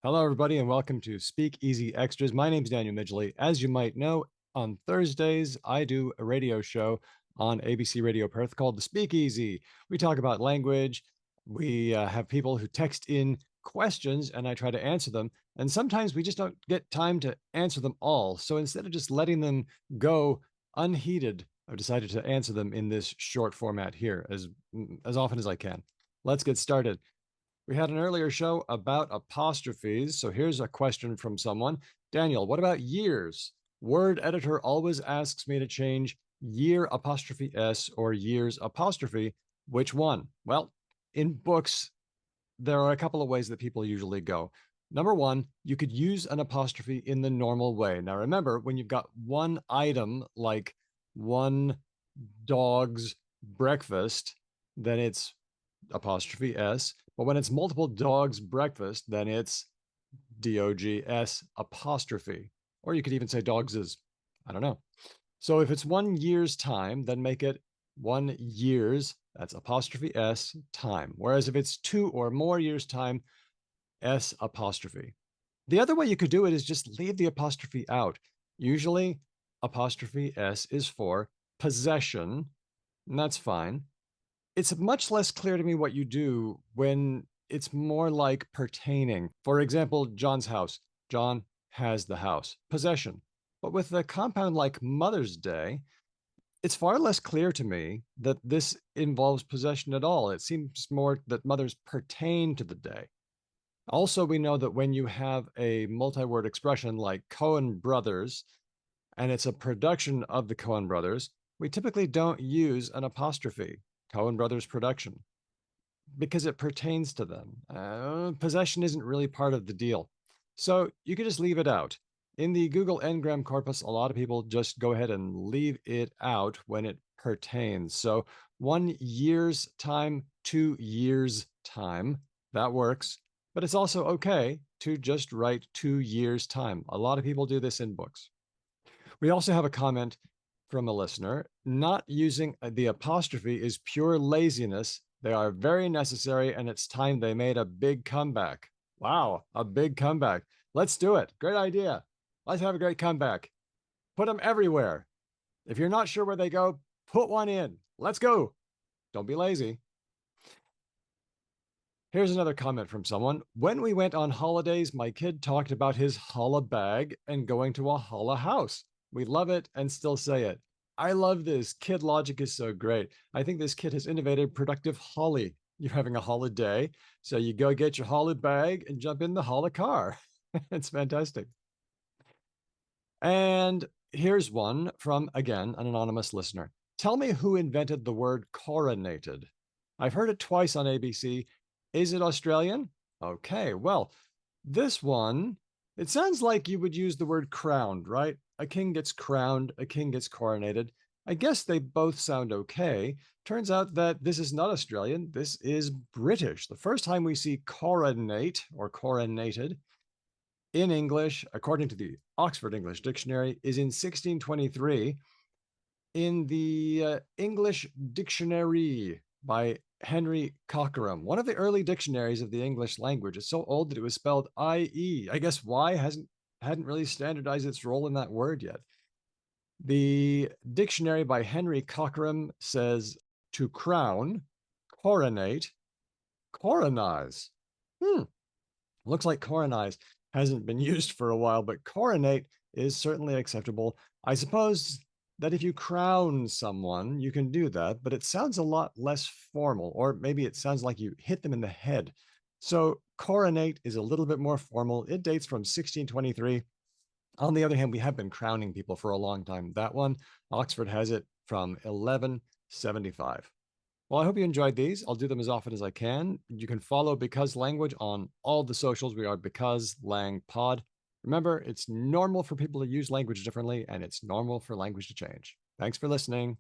Hello, everybody, and welcome to Speakeasy Extras. My name's Daniel Midgley. As you might know, on Thursdays, I do a radio show on ABC Radio Perth called the Speakeasy. We talk about language. We have people who text in questions, and I try to answer them. And sometimes we just don't get time to answer them all. So instead of just letting them go unheeded, I've decided to answer them in this short format here as often as I can. Let's get started. We had an earlier show about apostrophes. So here's a question from someone. Daniel, what about years? Word editor always asks me to change year apostrophe S or years apostrophe. Which one? Well, in books, there are a couple of ways that people usually go. Number one, you could use an apostrophe in the normal way. Now, remember, when you've got one item like one dog's breakfast, then it's apostrophe S. But when it's multiple dogs breakfast, then it's DOGS apostrophe. Or you could even say dogs is, I don't know. So if it's 1 year's time, then make it 1 year's, that's apostrophe S time. Whereas if it's 2 or more years time, S apostrophe. The other way you could do it is just leave the apostrophe out. Usually apostrophe S is for possession, and that's fine. It's much less clear to me what you do when it's more like pertaining. For example, John's house. John has the house. Possession. But with the compound like Mother's Day, it's far less clear to me that this involves possession at all. It seems more that mothers pertain to the day. Also, we know that when you have a multi-word expression like Coen Brothers, and it's a production of the Coen Brothers, we typically don't use an apostrophe. Coen Brothers production, because it pertains to them. Possession isn't really part of the deal. So you could just leave it out. In the Google Ngram corpus, a lot of people just go ahead and leave it out when it pertains. So 1 year's time, 2 years' time, that works. But it's also okay to just write 2 years' time. A lot of people do this in books. We also have a comment from a listener. Not using the apostrophe is pure laziness. They are very necessary, and it's time they made a big comeback. Wow, a big comeback. Let's do it. Great idea. Let's have a great comeback. Put them everywhere. If you're not sure where they go, put one in. Let's go. Don't be lazy. Here's another comment from someone. When we went on holidays, my kid talked about his holla bag and going to a holla house. We love it and still say it. I love this. Kid logic is so great. I think this kid has innovated productive holly. You're having a holiday, so you go get your holly bag and jump in the holla car. It's fantastic. And here's one from, again, an anonymous listener. Tell me who invented the word coronated. I've heard it twice on ABC. Is it Australian? Okay, well, this one, it sounds like you would use the word crowned, right? A king gets crowned, a king gets coronated. I guess they both sound okay. Turns out that this is not Australian, this is British. The first time we see coronate or coronated in English, according to the Oxford English Dictionary, is in 1623 in the English Dictionary by Henry Cockerham, one of the early dictionaries of the English language. It's so old that it was spelled IE. I guess Y hadn't really standardized its role in that word yet. The dictionary by Henry Cockerham says to crown, coronate, coronize. Looks like coronize hasn't been used for a while, but coronate is certainly acceptable. I suppose that if you crown someone, you can do that, but it sounds a lot less formal, or maybe it sounds like you hit them in the head. So coronate is a little bit more formal. It dates from 1623. On the other hand, we have been crowning people for a long time. That one, Oxford has it from 1175. Well, I hope you enjoyed these. I'll do them as often as I can. You can follow Because Language on all the socials. We are Because Lang Pod. Remember, it's normal for people to use language differently, and it's normal for language to change. Thanks for listening.